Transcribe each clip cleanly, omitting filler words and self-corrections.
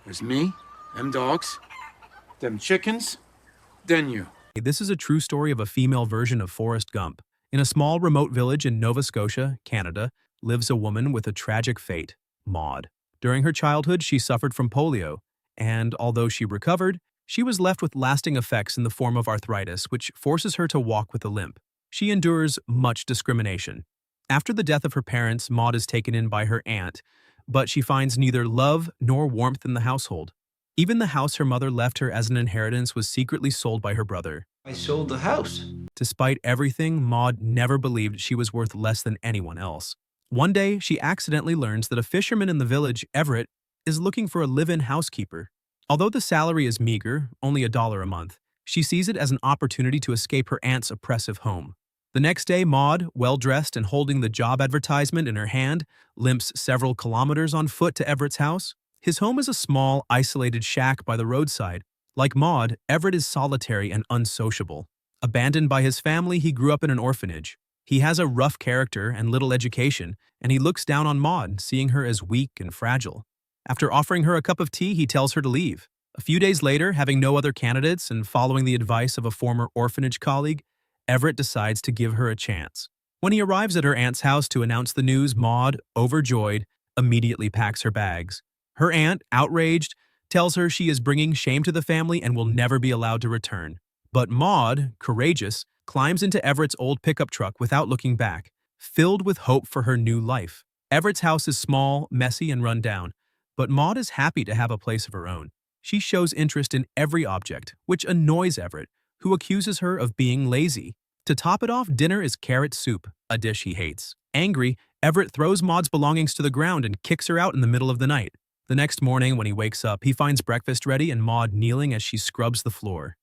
There's me, them dogs, them chickens, then you. This is a true story of a female version of Forrest Gump. In a small remote village in Nova Scotia, Canada, lives a woman with a tragic fate, Maud. During her childhood, she suffered from polio, and although she recovered, she was left with lasting effects in the form of arthritis, which forces her to walk with a limp. She endures much discrimination. After the death of her parents, Maud is taken in by her aunt, but she finds neither love nor warmth in the household. Even the house her mother left her as an inheritance was secretly sold by her brother. I sold the house. Despite everything, Maud never believed she was worth less than anyone else. One day, she accidentally learns that a fisherman in the village, Everett, is looking for a live-in housekeeper. Although the salary is meager, only $1 a month, she sees it as an opportunity to escape her aunt's oppressive home. The next day, Maud, well-dressed and holding the job advertisement in her hand, limps several kilometers on foot to Everett's house. His home is a small, isolated shack by the roadside. Like Maud, Everett is solitary and unsociable. Abandoned by his family, he grew up in an orphanage. He has a rough character and little education, and he looks down on Maud, seeing her as weak and fragile. After offering her a cup of tea, he tells her to leave. A few days later, having no other candidates and following the advice of a former orphanage colleague, Everett decides to give her a chance. When he arrives at her aunt's house to announce the news, Maud, overjoyed, immediately packs her bags. Her aunt, outraged, tells her she is bringing shame to the family and will never be allowed to return. But Maud, courageous, climbs into Everett's old pickup truck without looking back, filled with hope for her new life. Everett's house is small, messy, and run down, but Maud is happy to have a place of her own. She shows interest in every object, which annoys Everett, who accuses her of being lazy. To top it off, dinner is carrot soup, a dish he hates. Angry, Everett throws Maud's belongings to the ground and kicks her out in the middle of the night. The next morning, when he wakes up, he finds breakfast ready and Maud kneeling as she scrubs the floor.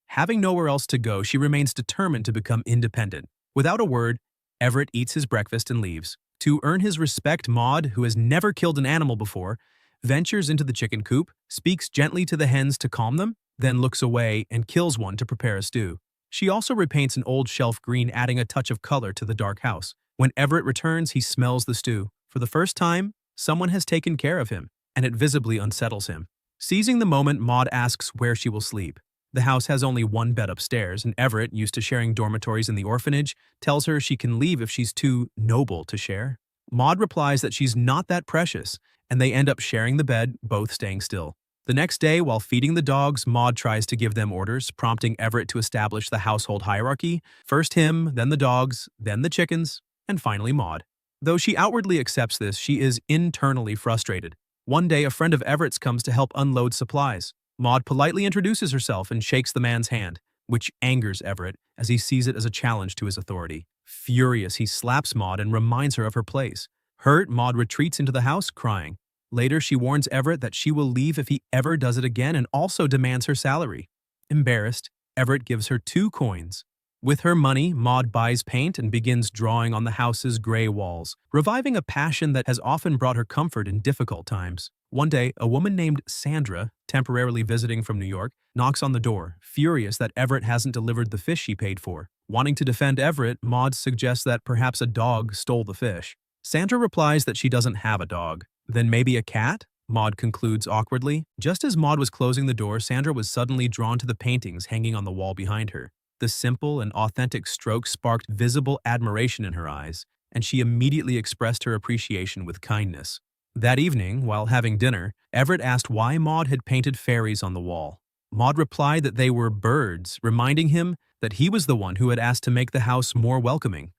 Having nowhere else to go, she remains determined to become independent. Without a word, Everett eats his breakfast and leaves. To earn his respect, Maud, who has never killed an animal before, ventures into the chicken coop, speaks gently to the hens to calm them, then looks away and kills one to prepare a stew. She also repaints an old shelf green, adding a touch of color to the dark house. When Everett returns, he smells the stew. For the first time, someone has taken care of him, and it visibly unsettles him. Seizing the moment, Maud asks where she will sleep. The house has only one bed upstairs, and Everett, used to sharing dormitories in the orphanage, tells her she can leave if she's too noble to share. Maud replies that she's not that precious, and they end up sharing the bed, both staying still. The next day, while feeding the dogs, Maud tries to give them orders, prompting Everett to establish the household hierarchy. First him, then the dogs, then the chickens, and finally Maud. Though she outwardly accepts this, she is internally frustrated. One day, a friend of Everett's comes to help unload supplies. Maud politely introduces herself and shakes the man's hand, which angers Everett as he sees it as a challenge to his authority. Furious, he slaps Maud and reminds her of her place. Hurt, Maud retreats into the house, crying. Later, she warns Everett that she will leave if he ever does it again and also demands her salary. Embarrassed, Everett gives her 2 coins. With her money, Maud buys paint and begins drawing on the house's gray walls, reviving a passion that has often brought her comfort in difficult times. One day, a woman named Sandra, temporarily visiting from New York, knocks on the door, furious that Everett hasn't delivered the fish she paid for. Wanting to defend Everett, Maud suggests that perhaps a dog stole the fish. Sandra replies that she doesn't have a dog. Then maybe a cat? Maud concludes awkwardly. Just as Maud was closing the door, Sandra was suddenly drawn to the paintings hanging on the wall behind her. The simple and authentic strokes sparked visible admiration in her eyes, and she immediately expressed her appreciation with kindness. That evening, while having dinner, Everett asked why Maud had painted fairies on the wall. Maud replied that they were birds, reminding him that he was the one who had asked to make the house more welcoming.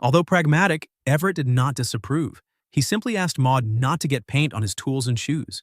Although pragmatic, Everett did not disapprove. He simply asked Maud not to get paint on his tools and shoes.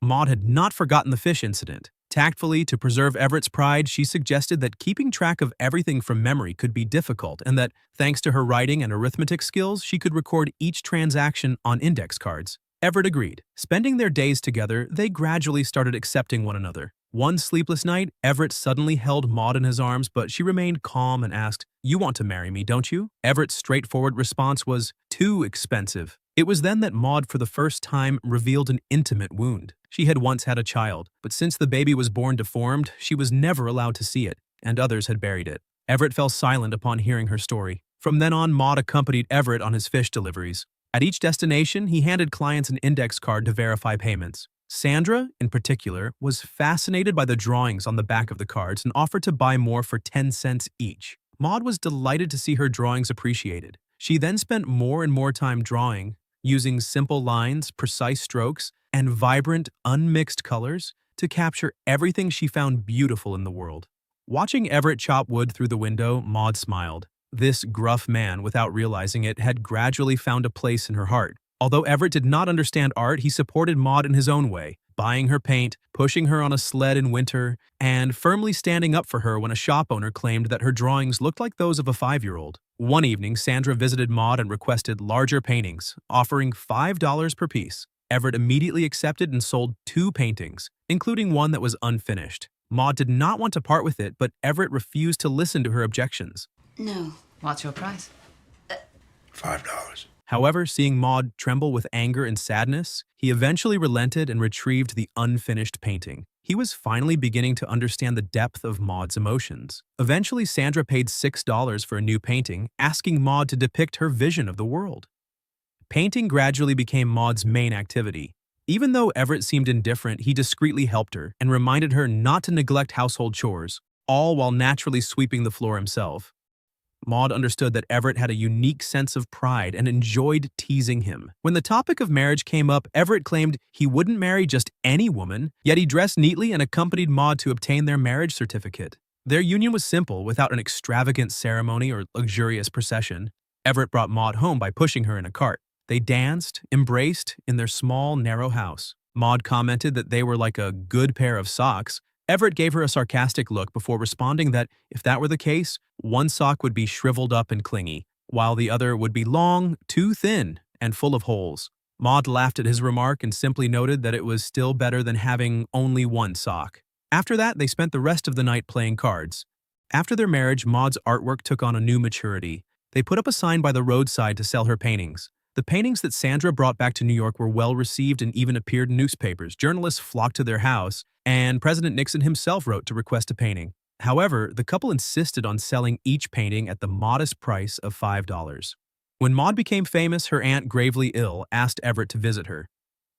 Maud had not forgotten the fish incident. Tactfully, to preserve Everett's pride, she suggested that keeping track of everything from memory could be difficult and that, thanks to her writing and arithmetic skills, she could record each transaction on index cards. Everett agreed. Spending their days together, they gradually started accepting one another. One sleepless night, Everett suddenly held Maud in his arms, but she remained calm and asked, "You want to marry me, don't you?" Everett's straightforward response was, "Too expensive." It was then that Maud, for the first time, revealed an intimate wound. She had once had a child, but since the baby was born deformed, she was never allowed to see it, and others had buried it. Everett fell silent upon hearing her story. From then on, Maud accompanied Everett on his fish deliveries. At each destination, he handed clients an index card to verify payments. Sandra, in particular, was fascinated by the drawings on the back of the cards and offered to buy more for 10 cents each. Maud was delighted to see her drawings appreciated. She then spent more and more time drawing, using simple lines, precise strokes, and vibrant, unmixed colors to capture everything she found beautiful in the world. Watching Everett chop wood through the window, Maud smiled. This gruff man, without realizing it, had gradually found a place in her heart. Although Everett did not understand art, he supported Maud in his own way, buying her paint, pushing her on a sled in winter, and firmly standing up for her when a shop owner claimed that her drawings looked like those of a 5-year-old. One evening, Sandra visited Maud and requested larger paintings, offering $5 per piece. Everett immediately accepted and sold 2 paintings, including one that was unfinished. Maud did not want to part with it, but Everett refused to listen to her objections. No. What's your price? $5. However, seeing Maud tremble with anger and sadness, he eventually relented and retrieved the unfinished painting. He was finally beginning to understand the depth of Maud's emotions. Eventually, Sandra paid $6 for a new painting, asking Maud to depict her vision of the world. Painting gradually became Maud's main activity. Even though Everett seemed indifferent, he discreetly helped her and reminded her not to neglect household chores, all while naturally sweeping the floor himself. Maud understood that Everett had a unique sense of pride and enjoyed teasing him. When the topic of marriage came up, Everett claimed he wouldn't marry just any woman, yet he dressed neatly and accompanied Maud to obtain their marriage certificate. Their union was simple, without an extravagant ceremony or luxurious procession. Everett brought Maud home by pushing her in a cart. They danced, embraced, in their small, narrow house. Maud commented that they were like a good pair of socks. Everett gave her a sarcastic look before responding that, if that were the case, one sock would be shriveled up and clingy, while the other would be long, too thin, and full of holes. Maud laughed at his remark and simply noted that it was still better than having only one sock. After that, they spent the rest of the night playing cards. After their marriage, Maud's artwork took on a new maturity. They put up a sign by the roadside to sell her paintings. The paintings that Sandra brought back to New York were well received and even appeared in newspapers. Journalists flocked to their house, and President Nixon himself wrote to request a painting. However, the couple insisted on selling each painting at the modest price of $5. When Maud became famous, her aunt, gravely ill, asked Everett to visit her.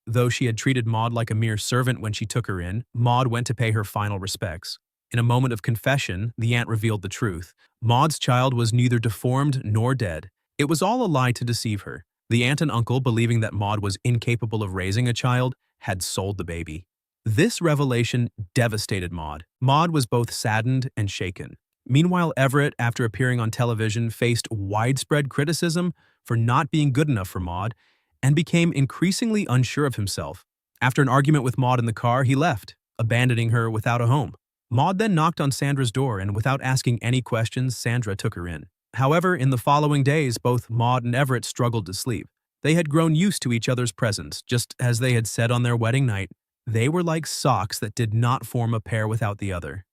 Though she had treated Maud like a mere servant when she took her in, Maud went to pay her final respects. In a moment of confession, the aunt revealed the truth. Maud's child was neither deformed nor dead. It was all a lie to deceive her. The aunt and uncle, believing that Maud was incapable of raising a child, had sold the baby. This revelation devastated Maud. Maud was both saddened and shaken. Meanwhile, Everett, after appearing on television, faced widespread criticism for not being good enough for Maud and became increasingly unsure of himself. After an argument with Maud in the car, he left, abandoning her without a home. Maud then knocked on Sandra's door, and without asking any questions, Sandra took her in. However, in the following days, both Maud and Everett struggled to sleep. They had grown used to each other's presence, just as they had said on their wedding night. They were like socks that did not form a pair without the other.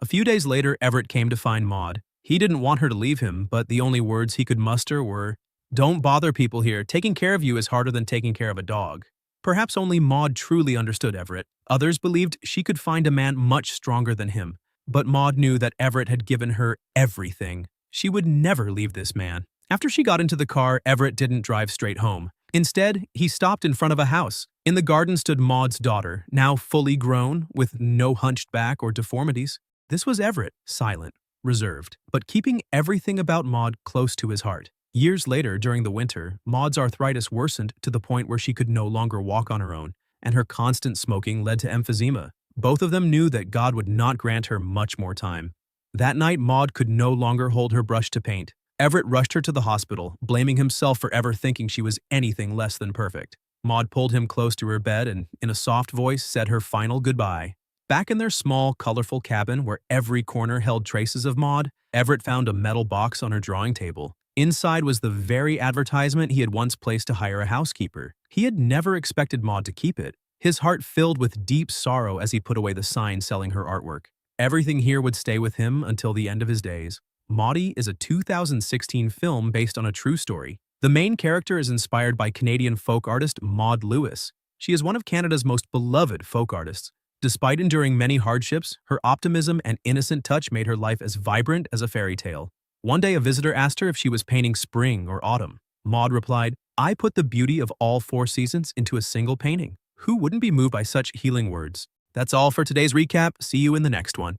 A few days later, Everett came to find Maud. He didn't want her to leave him, but the only words he could muster were, "Don't bother people here. Taking care of you is harder than taking care of a dog." Perhaps only Maud truly understood Everett. Others believed she could find a man much stronger than him. But Maud knew that Everett had given her everything. She would never leave this man. After she got into the car, Everett didn't drive straight home. Instead, he stopped in front of a house. In the garden stood Maud's daughter, now fully grown, with no hunched back or deformities. This was Everett, silent, reserved, but keeping everything about Maud close to his heart. Years later, during the winter, Maud's arthritis worsened to the point where she could no longer walk on her own, and her constant smoking led to emphysema. Both of them knew that God would not grant her much more time. That night, Maud could no longer hold her brush to paint. Everett rushed her to the hospital, blaming himself for ever thinking she was anything less than perfect. Maud pulled him close to her bed and, in a soft voice, said her final goodbye. Back in their small, colorful cabin where every corner held traces of Maud, Everett found a metal box on her drawing table. Inside was the very advertisement he had once placed to hire a housekeeper. He had never expected Maud to keep it. His heart filled with deep sorrow as he put away the sign selling her artwork. Everything here would stay with him until the end of his days. Maudie is a 2016 film based on a true story. The main character is inspired by Canadian folk artist Maudie Lewis. She is one of Canada's most beloved folk artists. Despite enduring many hardships, her optimism and innocent touch made her life as vibrant as a fairy tale. One day, a visitor asked her if she was painting spring or autumn. Maud replied, "I put the beauty of all 4 seasons into a single painting. Who wouldn't be moved by such healing words? That's all for today's recap. See you in the next one.